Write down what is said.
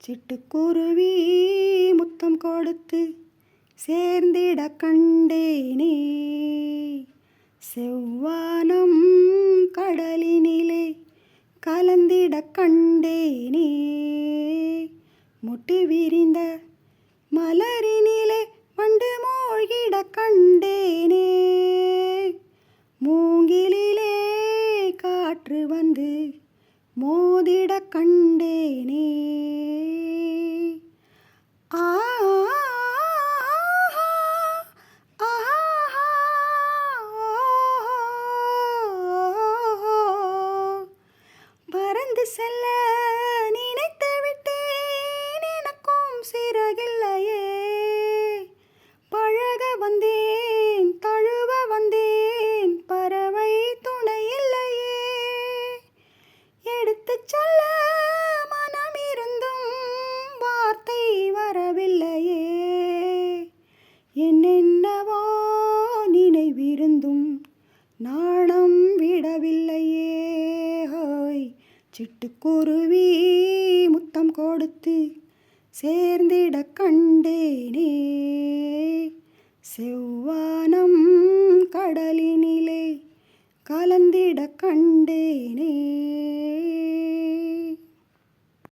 சிட்டுக்குருவி முத்தம் கொடுத்து சேர்ந்திட கண்டேனே. செவ்வானம் கடலினிலே கலந்திட கண்டேனே. முட்டு விரிந்த மலரினிலே வண்டு மூழ்கிட கண்டேனே. மூங்கிலிலே காற்று வந்து மோதிட கண்டேனே. பறந்து செல்ல நினைத்து விட்டேன், எனக்கும் சிறகில்லையே. பழக வந்தேன், தழுவ வந்தேன், பறவை துணை இல்லையே. எடுத்துச் சொல்ல மனம் இருந்தும் வார்த்தை வரவில்லையே. என்னென்னவோ நினைவிருந்தும் நாணம் விடவில்லையே. ஹோய், சிட்டுக்குருவி முத்தம் கொடுத்து சேர்ந்திட கண்டேனே. செவ்வானம் கடலினிலே கலந்திட கண்டேனே.